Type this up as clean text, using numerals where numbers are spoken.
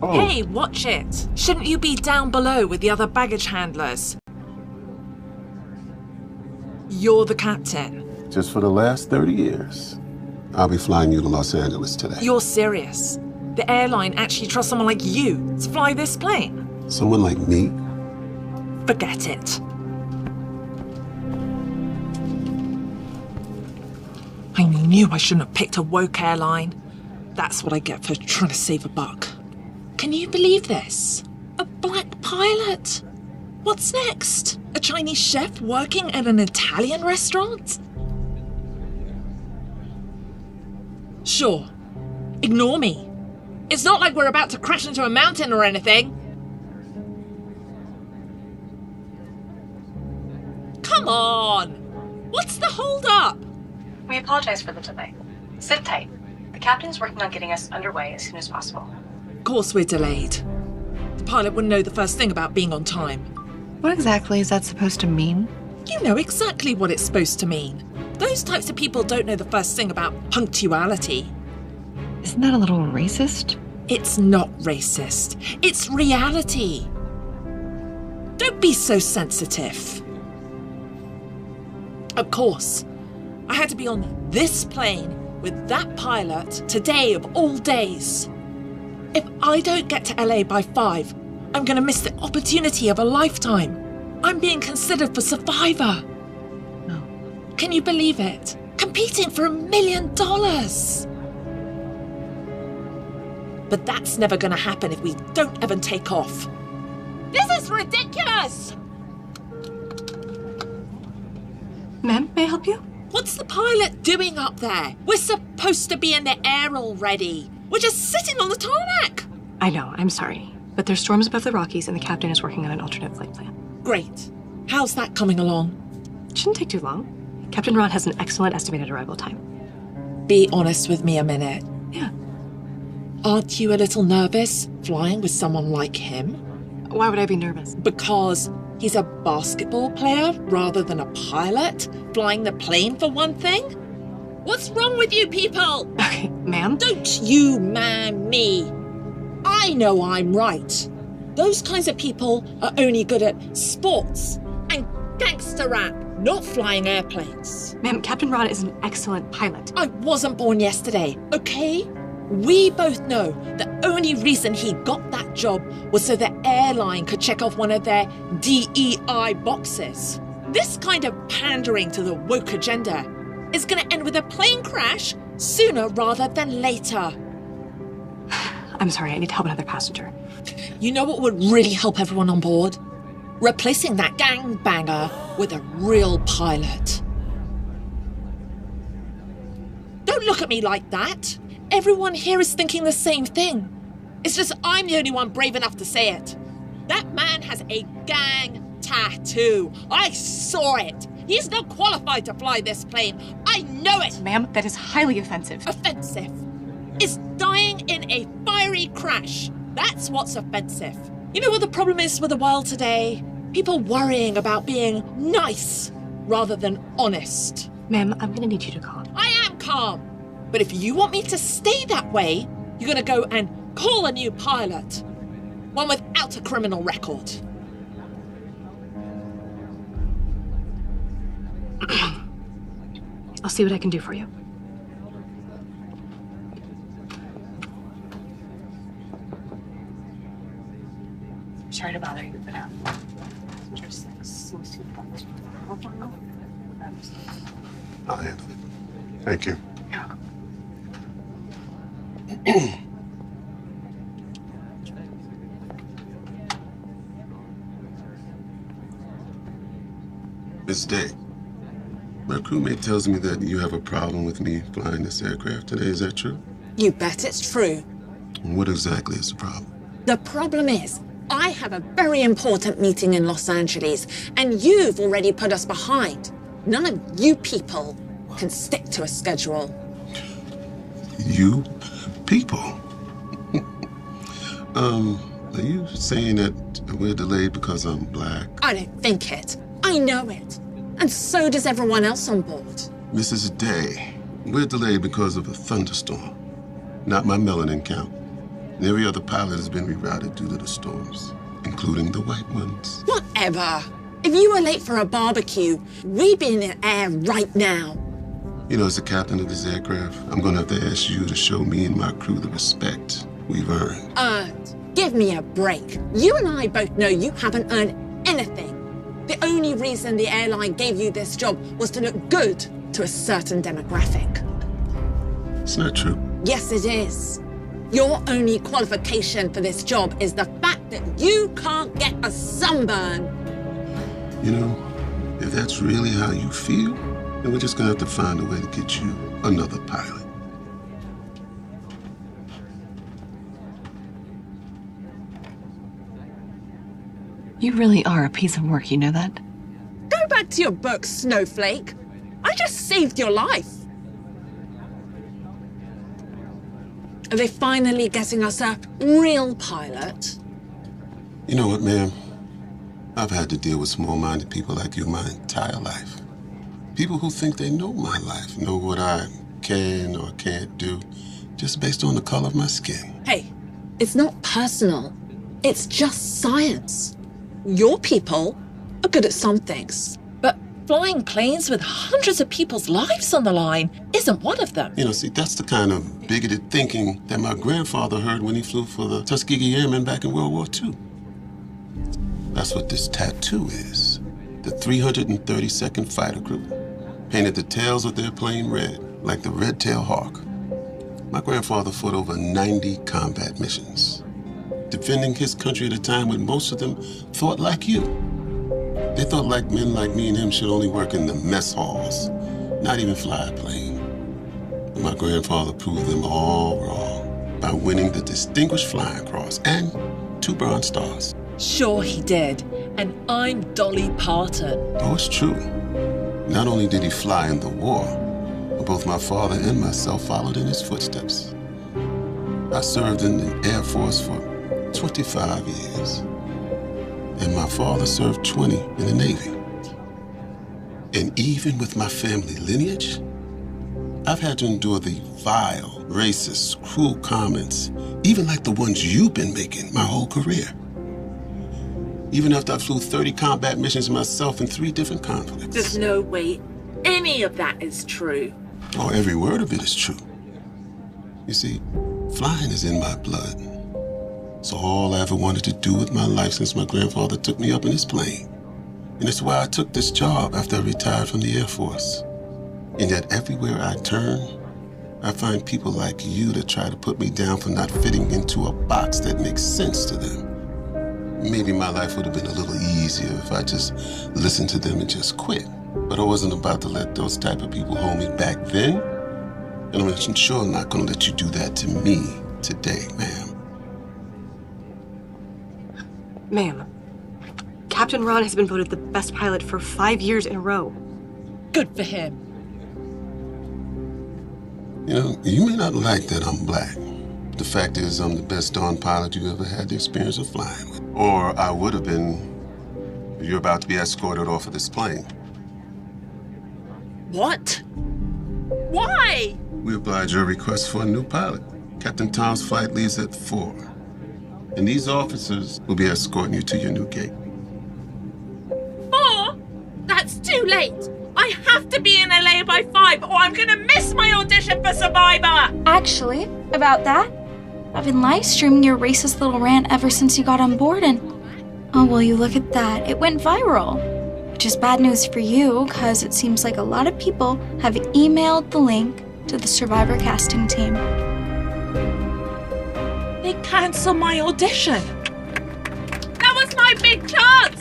Oh. Hey, watch it. Shouldn't you be down below with the other baggage handlers? You're the captain. Just for the last 30 years. I'll be flying you to Los Angeles today. You're serious? The airline actually trusts someone like you to fly this plane? Someone like me? Forget it. I knew I shouldn't have picked a woke airline. That's what I get for trying to save a buck. Can you believe this? A black pilot? What's next? A Chinese chef working at an Italian restaurant? Sure. Ignore me. It's not like we're about to crash into a mountain or anything. Come on! What's the hold-up? We apologize for the delay. Sit tight. The captain's working on getting us underway as soon as possible. Of course we're delayed. The pilot wouldn't know the first thing about being on time. What exactly is that supposed to mean? You know exactly what it's supposed to mean. Those types of people don't know the first thing about punctuality. Isn't that a little racist? It's not racist. It's reality. Don't be so sensitive. Of course, I had to be on this plane with that pilot today of all days. If I don't get to LA by 5, I'm going to miss the opportunity of a lifetime. I'm being considered for Survivor. No. Can you believe it? Competing for $1 million. But that's never going to happen if we don't even take off. This is ridiculous! Ma'am, may I help you? What's the pilot doing up there? We're supposed to be in the air already. We're just sitting on the tarmac. I know, I'm sorry. But there's storms above the Rockies and the captain is working on an alternate flight plan. Great. How's that coming along? It shouldn't take too long. Captain Ron has an excellent estimated arrival time. Be honest with me a minute. Yeah. Aren't you a little nervous flying with someone like him? Why would I be nervous? Because he's a basketball player rather than a pilot, flying the plane for one thing? What's wrong with you people? Okay, ma'am? Don't you man me. I know I'm right. Those kinds of people are only good at sports and gangster rap, not flying airplanes. Ma'am, Captain Ron is an excellent pilot. I wasn't born yesterday, okay? We both know the only reason he got that job was so the airline could check off one of their DEI boxes. This kind of pandering to the woke agenda is going to end with a plane crash sooner rather than later. I'm sorry, I need to help another passenger. You know what would really help everyone on board? Replacing that gangbanger with a real pilot. Don't look at me like that. Everyone here is thinking the same thing. It's just I'm the only one brave enough to say it. That man has a gang tattoo. I saw it. He's not qualified to fly this plane. I know it. Ma'am, that is highly offensive. Offensive is dying in a fiery crash. That's what's offensive. You know what the problem is with the world today? People worrying about being nice rather than honest. Ma'am, I'm gonna need you to calm. I am calm. But if you want me to stay that way, you're gonna go and call a new pilot. One without a criminal record. I'll see what I can do for you. Sorry to bother you, but I'll handle it. Thank you. Miss Day, my crewmate tells me that you have a problem with me flying this aircraft today. Is that true? You bet it's true. What exactly is the problem? The problem is, I have a very important meeting in Los Angeles, and you've already put us behind. None of you people can stick to a schedule. You people? Are you saying that we're delayed because I'm black? I don't think it. I know it. And so does everyone else on board. Mrs. Day, we're delayed because of a thunderstorm. Not my melanin count. And every other pilot has been rerouted due to the storms, including the white ones. Whatever. If you were late for a barbecue, we'd be in the air right now. You know, as the captain of this aircraft, I'm gonna have to ask you to show me and my crew the respect we've earned. Earned? Give me a break. You and I both know you haven't earned anything. The only reason the airline gave you this job was to look good to a certain demographic. It's not true. Yes, it is. Your only qualification for this job is the fact that you can't get a sunburn. You know, if that's really how you feel, then we're just gonna have to find a way to get you another pilot. You really are a piece of work, you know that? Go back to your book, Snowflake. I just saved your life. Are they finally getting us a real pilot? You know what, ma'am? I've had to deal with small-minded people like you my entire life. People who think they know my life, know what I can or can't do, just based on the color of my skin. Hey, it's not personal. It's just science. Your people are good at some things. But flying planes with hundreds of people's lives on the line isn't one of them. You know, see, that's the kind of bigoted thinking that my grandfather heard when he flew for the Tuskegee Airmen back in World War II. That's what this tattoo is. The 332nd Fighter Group painted the tails of their plane red, like the red-tailed hawk. My grandfather fought over 90 combat missions, defending his country at a time when most of them thought like you. They thought like men like me and him should only work in the mess halls, not even fly a plane. But my grandfather proved them all wrong by winning the Distinguished Flying Cross and 2 Bronze Stars. Sure he did. And I'm Dolly Parton. Oh, it's true. Not only did he fly in the war, but both my father and myself followed in his footsteps. I served in the Air Force for 25 years. And my father served 20 in the Navy. And even with my family lineage, I've had to endure the vile, racist, cruel comments, even like the ones you've been making my whole career. Even after I flew 30 combat missions myself in 3 different conflicts. There's no way any of that is true. Oh, every word of it is true. You see, flying is in my blood. It's all I ever wanted to do with my life since my grandfather took me up in his plane. And it's why I took this job after I retired from the Air Force. And yet everywhere I turn, I find people like you that try to put me down for not fitting into a box that makes sense to them. Maybe my life would have been a little easier if I just listened to them and just quit. But I wasn't about to let those type of people hold me back then. And I'm sure I'm not going to let you do that to me today, ma'am. Ma'am, Captain Ron has been voted the best pilot for 5 years in a row. Good for him. You know, you may not like that I'm black. The fact is, I'm the best darn pilot you ever had the experience of flying with. Or I would have been if you're about to be escorted off of this plane. What? Why? We oblige your request for a new pilot. Captain Tom's flight leaves at 4. And these officers will be escorting you to your new gate. 4? That's too late. I have to be in LA by 5 or I'm gonna miss my audition for Survivor. Actually, about that, I've been live streaming your racist little rant ever since you got on board and... Oh, well, you look at that. It went viral. Which is bad news for you, because it seems like a lot of people have emailed the link to the Survivor casting team. They canceled my audition. That was my big chance.